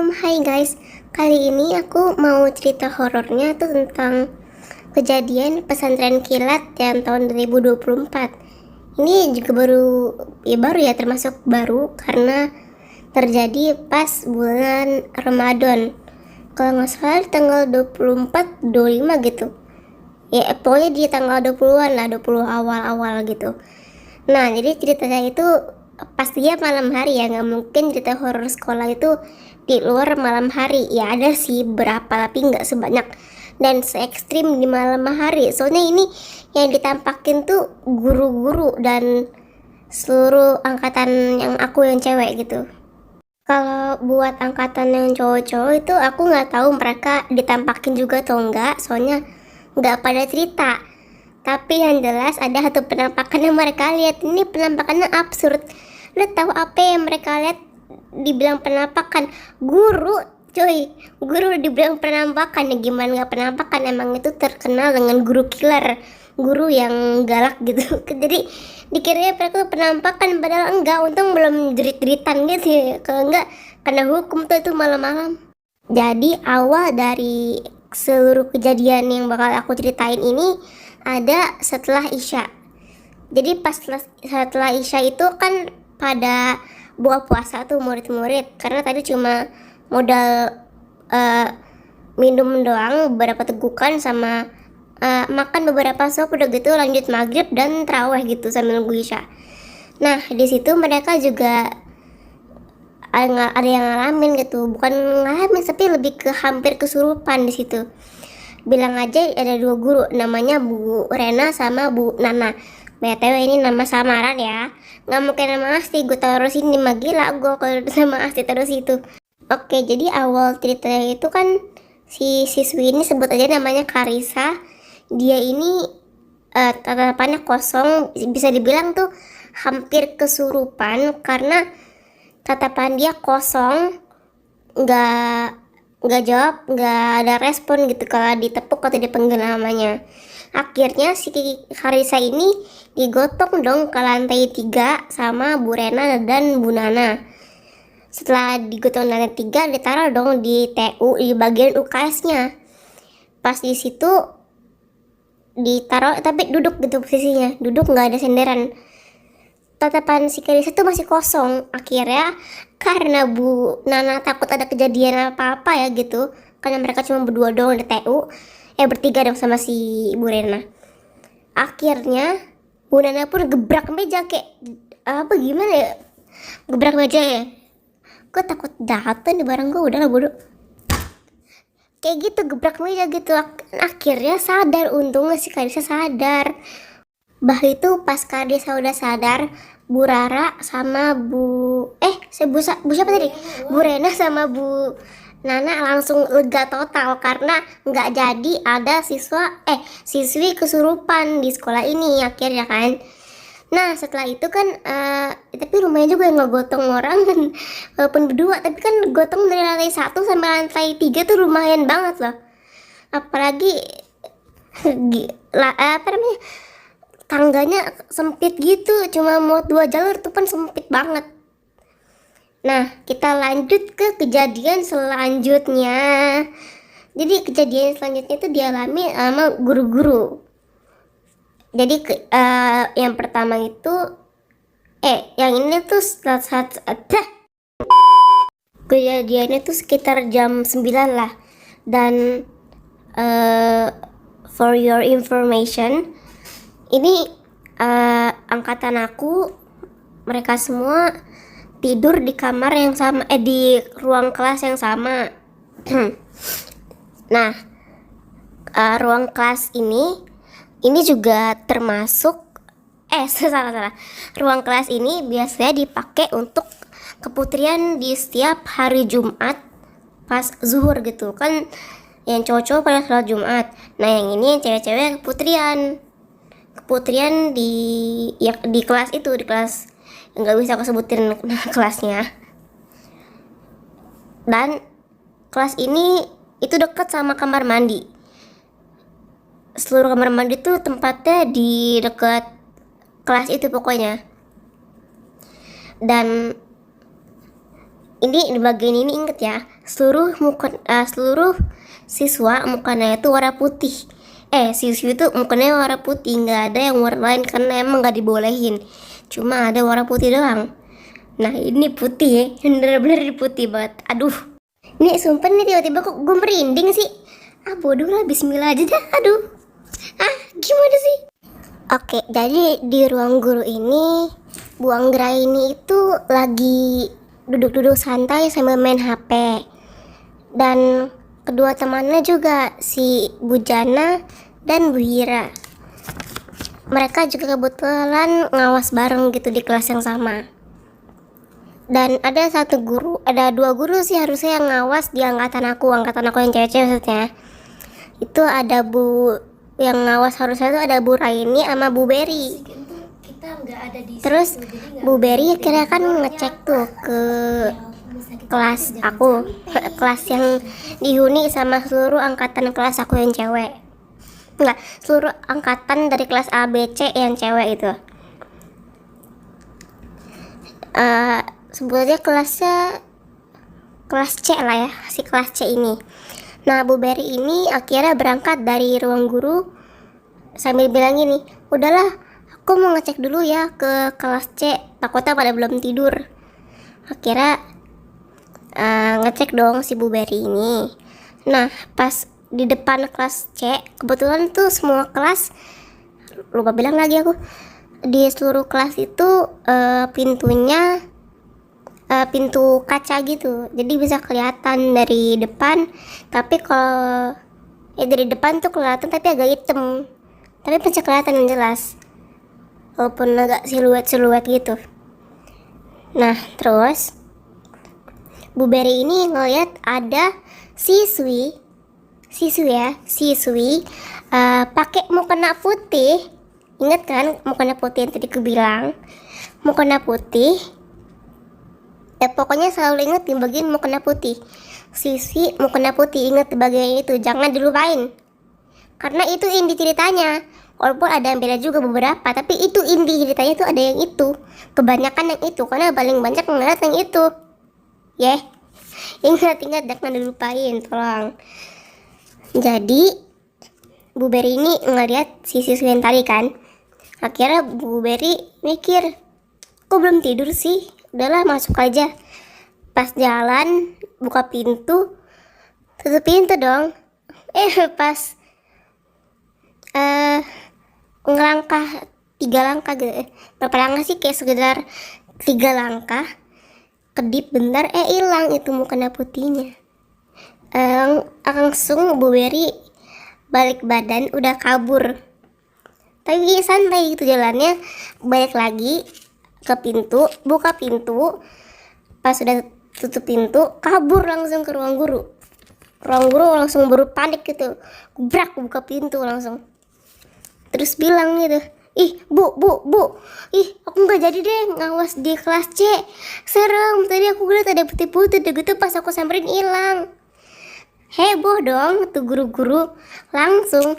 Hai guys, kali ini aku mau cerita horornya tuh tentang kejadian pesantren kilat yang tahun 2024. Ini juga baru ya, termasuk baru karena terjadi pas bulan Ramadan. Kalau nggak salah di tanggal 24, 25 gitu. Ya pokoknya di tanggal 20-an lah, 20 awal-awal gitu. Nah, jadi ceritanya itu pastinya malam hari ya, nggak mungkin cerita horor sekolah itu di luar malam hari. Ya ada sih berapa, tapi nggak sebanyak dan se ekstrim di malam hari. Soalnya ini yang ditampakin tuh guru-guru dan seluruh angkatan yang aku yang cewek gitu. Kalau buat angkatan yang cowok-cowok itu aku nggak tahu mereka ditampakin juga atau enggak, soalnya nggak pada cerita. Tapi yang jelas ada satu penampakan yang mereka lihat. Ini penampakannya absurd. Lo tahu apa yang mereka lihat? Dibilang penampakan. Guru, coy. Guru dibilang penampakan. Ya gimana nggak penampakan? Emang itu terkenal dengan guru killer. Guru yang galak gitu. Jadi dikiranya mereka tuh penampakan. Padahal enggak. Untung belum jerit-jeritan gitu ya. Kalau enggak, kena hukum tuh itu malam-malam. Jadi awal dari seluruh kejadian yang bakal aku ceritain ini ada setelah Isya. Jadi pas setelah Isya itu kan pada buka puasa tuh murid-murid, karena tadi cuma modal uh, minum doang beberapa tegukan sama makan beberapa sop, udah gitu lanjut maghrib dan terawih gitu sambil nunggu Isya. Nah di situ mereka juga ada yang ngalamin gitu, bukan ngalamin tapi lebih ke hampir kesurupan di situ. Bilang aja ada dua guru, namanya Bu Rena sama Bu Nana. BTW ini nama samaran ya, nggak mungkin nama asli. Gue taruh sini mah gila gue kalau nama asli terus itu. Oke, jadi awal ceritanya itu kan si siswi ini, sebut aja namanya Karisa. Dia ini tatapannya kosong, bisa dibilang tuh hampir kesurupan karena tatapan dia kosong, nggak jawab, nggak ada respon gitu kalau ditepuk atau dipanggil namanya. Akhirnya si Karisa ini digotong dong ke lantai 3 sama Bu Rena dan Bu Nana. Setelah digotong lantai 3, ditaruh dong di TU di bagian UKS-nya. Pas di situ ditaruh tapi duduk gitu posisinya, duduk nggak ada senderan. Tatapan si Karisa tuh masih kosong. Akhirnya karena Bu Nana takut ada kejadian apa-apa ya gitu, karena mereka cuma berdua doang di TU, bertiga dong sama si Bu Rena. Akhirnya Bu Nana pun gebrak meja kayak apa gimana ya, gebrak meja ya, gue takut jatuh nih barang gue, udahlah bodoh, kayak gitu gebrak meja gitu. Akhirnya sadar, untungnya si Karisa sadar. Bah itu pas Karisa udah sadar, Bu Rara sama Bu siapa tadi? Bu Rena sama Bu Nana langsung lega total karena nggak jadi ada siswi kesurupan di sekolah ini akhirnya kan. Nah setelah itu kan tapi lumayan juga yang ngegotong orang kan, walaupun berdua tapi kan gotong dari lantai 1 sampai lantai 3 tuh lumayan banget loh. Apalagi apa namanya, tangganya sempit gitu, cuma muat 2 jalur tuh kan sempit banget. Nah kita lanjut ke kejadian selanjutnya. Jadi kejadian selanjutnya itu dialami sama guru-guru. Jadi yang pertama itu yang ini tuh kejadiannya tuh sekitar jam 9 lah. Dan for your information, ini angkatan aku, mereka semua tidur di kamar yang sama, di ruang kelas yang sama. Nah ruang kelas ini juga termasuk salah, ruang kelas ini biasanya dipakai untuk keputrian di setiap hari Jumat pas zuhur gitu kan, yang cowok-cowok pada sholat Jumat. Nah yang ini yang cewek-cewek keputrian di kelas itu, di kelas nggak bisa aku sebutin kelasnya. Dan kelas ini itu dekat sama kamar mandi. Seluruh kamar mandi tuh tempatnya di dekat kelas itu pokoknya. Dan Ini di bagian ini inget ya, seluruh siswa mukanya itu warna putih. Siswi itu mukanya warna putih, nggak ada yang warna lain karena emang nggak dibolehin. Cuma ada warna putih doang. Nah ini putih ya, bener-bener putih banget. Aduh, ini sumpah nih tiba-tiba kok gue merinding sih. Bodoh lah, bismillah aja dah. Aduh, gimana sih? Oke, jadi di ruang guru ini Bu Anggraini itu lagi duduk-duduk santai sambil main HP. Dan kedua temannya juga, si Bu Jana dan Bu Hira. Mereka juga kebetulan ngawas bareng gitu di kelas yang sama. Dan ada dua guru sih harusnya yang ngawas di angkatan aku yang cewek-cewek maksudnya. Itu ada yang ngawas harusnya itu ada Bu Raini sama Bu Berry. Terus Bu Berry akhirnya kan ngecek tuh ke kelas aku, kelas yang dihuni sama seluruh angkatan kelas aku yang cewek. Enggak, seluruh angkatan dari kelas A, B, C yang cewek itu. Sebetulnya kelasnya kelas C lah ya, si kelas C ini. Nah Bu Berry ini akhirnya berangkat dari ruang guru sambil bilang gini, udahlah aku mau ngecek dulu ya ke kelas C, takutnya pada belum tidur. Akhirnya ngecek dong si Bu Berry ini. Nah pas di depan kelas C, kebetulan tuh semua kelas, lupa bilang lagi aku, di seluruh kelas itu pintunya pintu kaca gitu, jadi bisa kelihatan dari depan. Tapi kalau dari depan tuh kelihatan tapi agak hitam, tapi bisa kelihatan yang jelas walaupun agak siluet gitu. Nah terus Bu Berry ini ngeliat ada siswi pakai mukena putih. Ingat kan mukena putih yang tadi aku bilang, mukena putih. Pokoknya selalu ingat di bagian mukena putih. Siswi mukena putih, ingat di bagian itu, jangan dilupain. Karena itu inti ceritanya. Walaupun ada yang beda juga beberapa, tapi itu inti ceritanya tuh ada yang itu. Kebanyakan yang itu, karena paling banyak ngeliat yang itu. Ingat, jangan dilupain, tolong. Jadi Bu Berry ini ngeliat si siswi yang tadi kan. Akhirnya Bu Berry mikir, kok belum tidur sih? Udahlah masuk aja. Pas jalan buka pintu, tutup pintu dong. Pas ngelangkah 3 langkah gitu, berapa langkah sih, kayak sekedar 3 langkah, kedip bentar, hilang itu mukena putihnya. Langsung Bu Berry balik badan, udah kabur. Tapi santai gitu jalannya, balik lagi ke pintu, buka pintu. Pas sudah tutup pintu, kabur langsung ke ruang guru. Ruang guru langsung baru panik gitu, gebrak buka pintu langsung. Terus bilang gitu, bu, aku nggak jadi deh ngawas di kelas C, serem. Tadi aku lihat ada putih-putih gitu, pas aku samperin hilang. Heboh dong tuh guru-guru. Langsung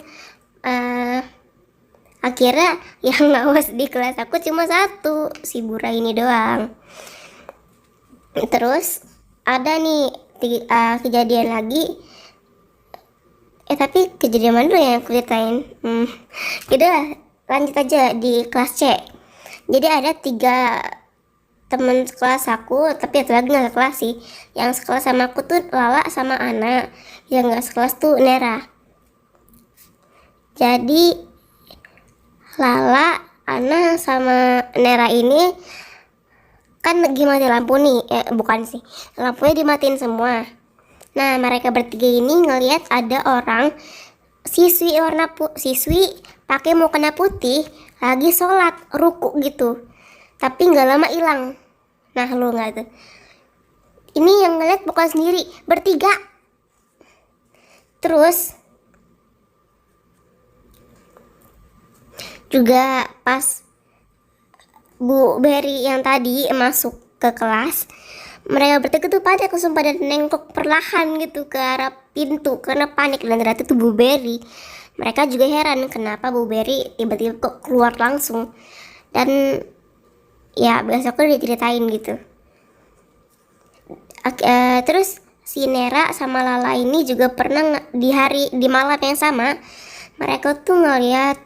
akhirnya yang ngawas di kelas aku cuma satu, si Bu Raini doang. Terus ada nih kejadian lagi. Tapi kejadian mana dulu yang aku ceritain? Udah lanjut aja di kelas C. Jadi ada 3 teman sekelas aku, tapi itu lagi nggak sekelas sih. Yang sekelas sama aku tuh Lala sama Ana, yang nggak sekelas tuh Nera. Jadi Lala, Ana sama Nera ini kan lagi mati lampu nih, bukan sih, lampunya dimatiin semua. Nah mereka bertiga ini ngelihat ada orang siswi pakai mukena putih lagi sholat ruku gitu, tapi nggak lama hilang. Nah lu nggak tuh, ini yang ngeliat bukan sendiri, bertiga. Terus juga pas Bu Berry yang tadi masuk ke kelas, mereka bertiga tuh pada nengok perlahan gitu ke arah pintu karena panik. Dan ternyata tuh Bu Berry. Mereka juga heran kenapa Bu Berry tiba-tiba kok keluar langsung. Dan ya besoknya diceritain gitu. Terus si Nera sama Lala ini juga pernah di malam yang sama mereka tuh ngeliat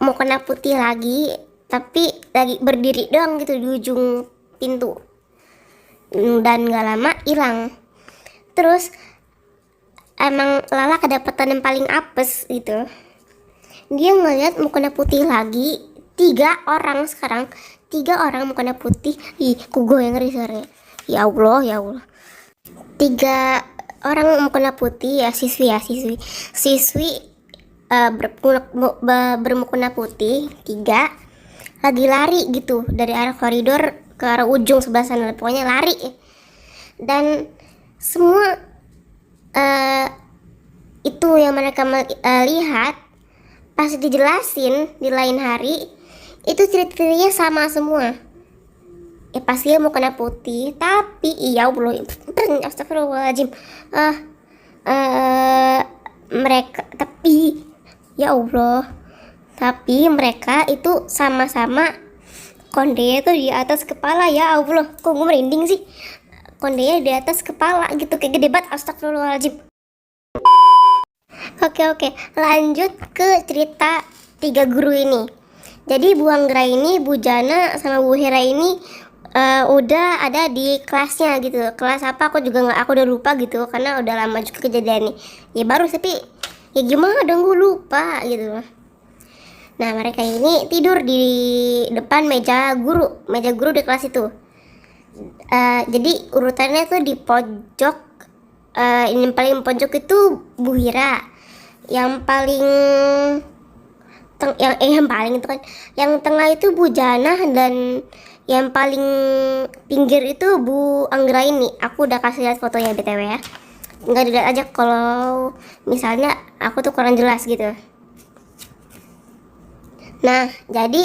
mukena putih lagi, tapi lagi berdiri doang gitu di ujung pintu. Dan gak lama hilang. Terus emang Lala kedapatan yang paling apes gitu. Dia ngeliat mukena putih lagi, 3 orang sekarang, 3 orang mukena putih. Ih, kok gue yang ngeri sore. Ya Allah, ya Allah. 3 orang mukena putih ya, siswi bermukena putih 3 lagi lari gitu dari arah koridor ke arah ujung sebelah sana, pokoknya lari. Dan semua itu yang mereka lihat pas dijelasin di lain hari itu ceritanya sama semua. Pasti dia mukena putih, tapi iya belum. Astagfirullahaladzim. Mereka tapi ya Allah, tapi mereka itu sama-sama kondenya tuh di atas kepala. Ya Allah, kok gue merinding sih. Kondenya di atas kepala gitu, kayak gede banget. Astagfirullahaladzim. Oke, lanjut ke cerita 3 guru ini. Jadi Bu Anggra ini, Bu Jana sama Bu Hera ini udah ada di kelasnya gitu. Kelas apa aku udah lupa gitu, karena udah lama juga kejadiannya. Ya baru, tapi ya gimana dong, gue lupa gitu. Nah, mereka ini tidur di depan meja guru di kelas itu. Jadi urutannya tuh di pojok. Ini paling pojok itu Bu Hira, yang paling yang paling itu kan, yang tengah itu Bu Jana, dan yang paling pinggir itu Bu Anggra ini. Aku udah kasih lihat fotonya BTW ya. Nggak dilihat aja kalau misalnya aku tuh kurang jelas gitu. Nah, jadi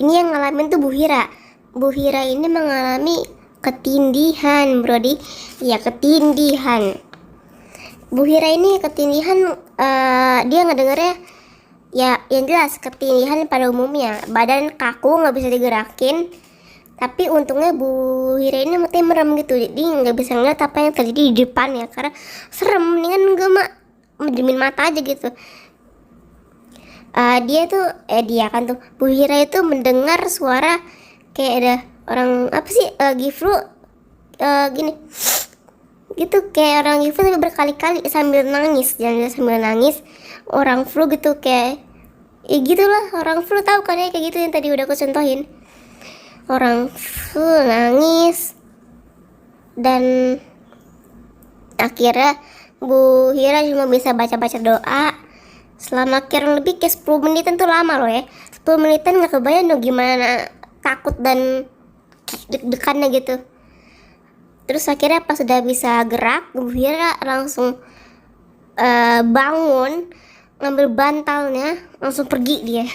ini yang ngalamin tuh Bu Hira. Bu Hira ini mengalami ketindihan, Brodi. Ya, ketindihan. Bu Hira ini ketindihan, dia ngedengernya ya yang jelas ketindihan pada umumnya. Badan kaku, nggak bisa digerakin. Tapi untungnya Bu Hira ini mati merem gitu, jadi nggak bisa ngeliat apa yang terjadi di depannya karena serem. Mendingan gue menjamin mata aja gitu. Dia kan tuh Bu Hira itu mendengar suara kayak ada orang apa sih, lagi flu gini gitu, kayak orang flu tapi berkali-kali sambil nangis. Jangan sambil nangis, orang flu gitu, kayak ya gitulah orang flu, tahu kan ya, kayak gitu yang tadi udah aku contohin. Orang flu nangis, dan akhirnya Bu Hira cuma bisa baca-baca doa selama kurang lebih kayak 10 menitan. Tuh lama loh ya, 10 menitan. Gak kebayang dong gimana takut dan deg-degannya gitu. Terus akhirnya pas sudah bisa gerak, Bu Hira langsung bangun, ngambil bantalnya, langsung pergi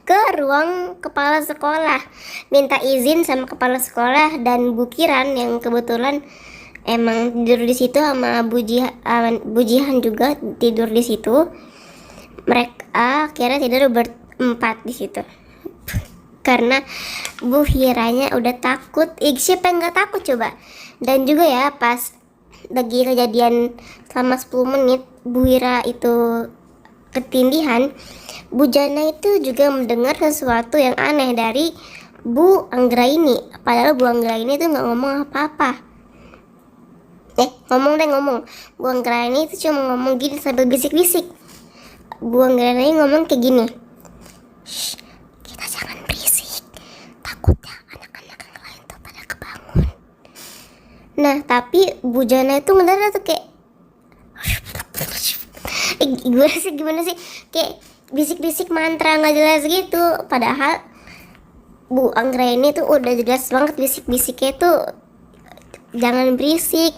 ke ruang kepala sekolah, minta izin sama kepala sekolah dan Bu Kiran yang kebetulan emang tidur di situ, sama Bu Jihan juga tidur di situ. Mereka akhirnya tidur berempat di situ karena Bu Hiranya udah takut. Siapa yang nggak takut coba? Dan juga ya pas lagi kejadian selama 10 menit Bu Hira itu ketindihan, Bu Jana itu juga mendengar sesuatu yang aneh dari Bu Anggra ini. Padahal Bu Anggra ini tuh nggak ngomong apa-apa. Ngomong. Bu Anggra ini tuh cuma ngomong gini sambil bisik-bisik. Bu Anggra ini ngomong kayak gini, "Shh, kita jangan berisik, takutnya anak-anak yang lain tuh pada kebangun." Nah, tapi Bu Jana itu ngedengar tuh kayak gimana sih, kayak bisik-bisik mantra nggak jelas gitu. Padahal Bu Anggra ini tuh udah jelas banget bisik-bisiknya tuh jangan berisik.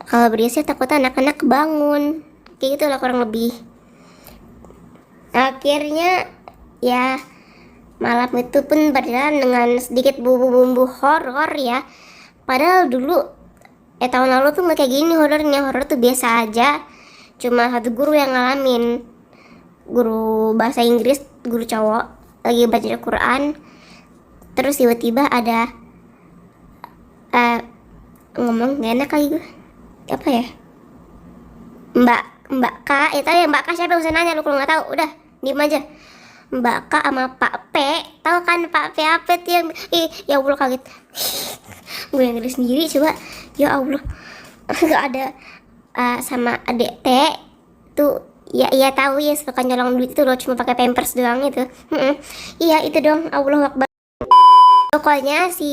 Kalau berisik takutnya anak-anak kebangun, kayak gitu lah kurang lebih. Akhirnya ya malam itu pun berjalan dengan sedikit bumbu-bumbu horor ya. Padahal dulu tahun lalu tuh nggak kayak gini horornya. Horor tuh biasa aja, cuma satu guru yang ngalamin, guru bahasa Inggris, guru cowok, lagi baca Al-Quran. Terus tiba-tiba ada ngomong gak enak lagi gue, apa ya, Mbak K, tahu ya Mbak K siapa, usah nanya lu kalau nggak tahu, udah diem aja. Mbak K sama Pak P, tahu kan Pak P apa tuh yang, ya Allah kaget. Gue yang ngeri sendiri coba, ya Allah. Gak ada sama adik T tuh, ya tahu ya, suka nyolong duit itu loh, cuma pakai pampers doang itu. Iya itu dong, Allah Akbar. Pokoknya si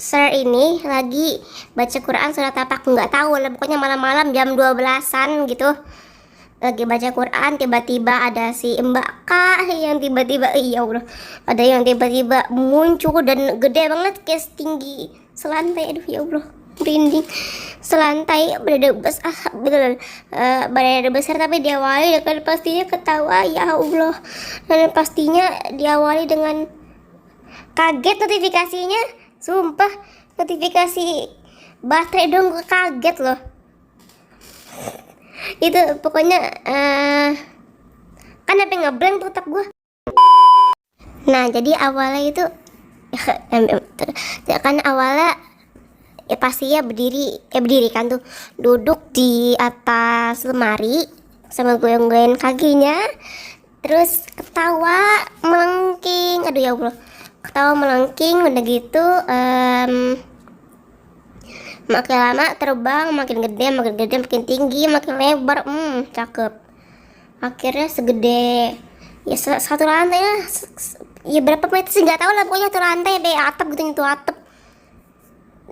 Sir ini lagi baca Quran surat apa aku nggak tahu lah, pokoknya malam-malam jam 12-an gitu lagi baca Quran, tiba-tiba ada si Mbak K yang tiba-tiba, ya Allah, ada yang tiba-tiba muncul dan gede banget kayak setinggi selantai, aduh ya Allah merinding, selantai berada besar, berada besar, tapi diawali dengan pastinya ketawa, ya Allah, dan pastinya diawali dengan kaget notifikasinya, sumpah notifikasi baterai dong, gue kaget loh. Itu pokoknya kan sampai ngeblank tuh otak gue. Nah jadi awalnya itu kan awalnya ya pasti ya berdiri kan tuh, duduk di atas lemari sama goyang-goyang kakinya, terus ketawa melengking, aduh ya Allah, ketawa melengking, udah gitu makin lama terbang, makin gede, makin tinggi, makin lebar, cakep. Akhirnya segede ya satu lantai lah, ya berapa meter sih nggak tahu lah, pokoknya satu lantai deh, atap gitu, nyentuh atap.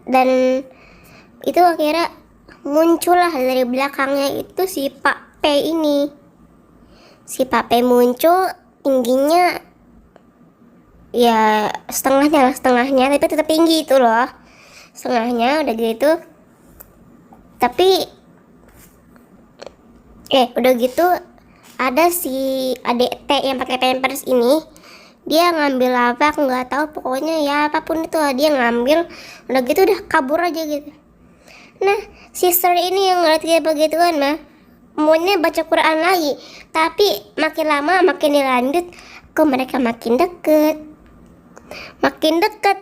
Dan itu akhirnya muncul lah dari belakangnya itu si Pak P ini. Si Pak P muncul, tingginya ya setengahnya, tapi tetap tinggi itu loh, setengahnya, udah gitu. Tapi udah gitu ada si adik T yang pakai pampers ini, dia ngambil apa aku nggak tahu, pokoknya ya apapun itu dia ngambil, udah gitu udah kabur aja gitu. Nah si Sir ini yang ngeliat kayak begituan mah maunya baca Quran lagi, tapi makin lama makin dilanjut kok mereka makin deket,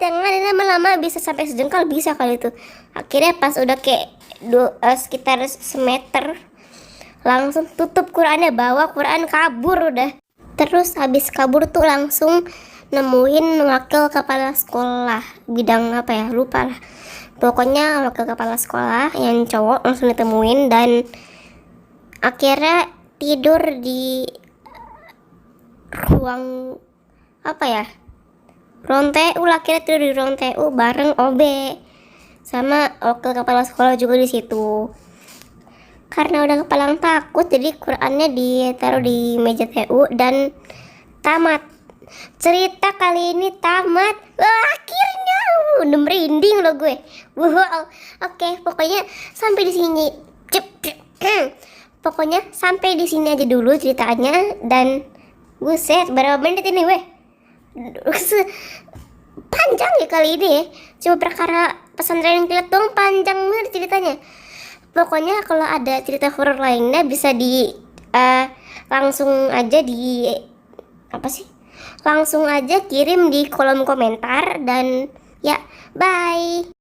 yang ada lama-lama bisa sampai sejengkal, bisa kali itu. Akhirnya pas udah kayak sekitar semeter, langsung tutup Qurannya, bawa Quran kabur udah. Terus habis kabur tuh langsung nemuin wakil kepala sekolah bidang apa ya, lupa lah, pokoknya wakil kepala sekolah yang cowok langsung ditemuin, dan akhirnya tidur di ruang apa ya, ruang TU lah, akhirnya tidur di ruang TU bareng OB sama wakil kepala sekolah juga di situ. Karena udah kepalang takut, jadi Qurannya ditaruh di meja TU dan tamat. Cerita kali ini tamat. Wah, akhirnya udah merinding loh gue. Wow. Oke, pokoknya sampai di sini. Pokoknya sampai di sini aja dulu ceritanya, dan buset berapa menit ini weh? Panjang ya kali ini ya. Cuma perkara pesantren kilat dong panjang banget ceritanya. Pokoknya kalau ada cerita horor lainnya bisa langsung aja langsung aja kirim di kolom komentar, dan ya bye.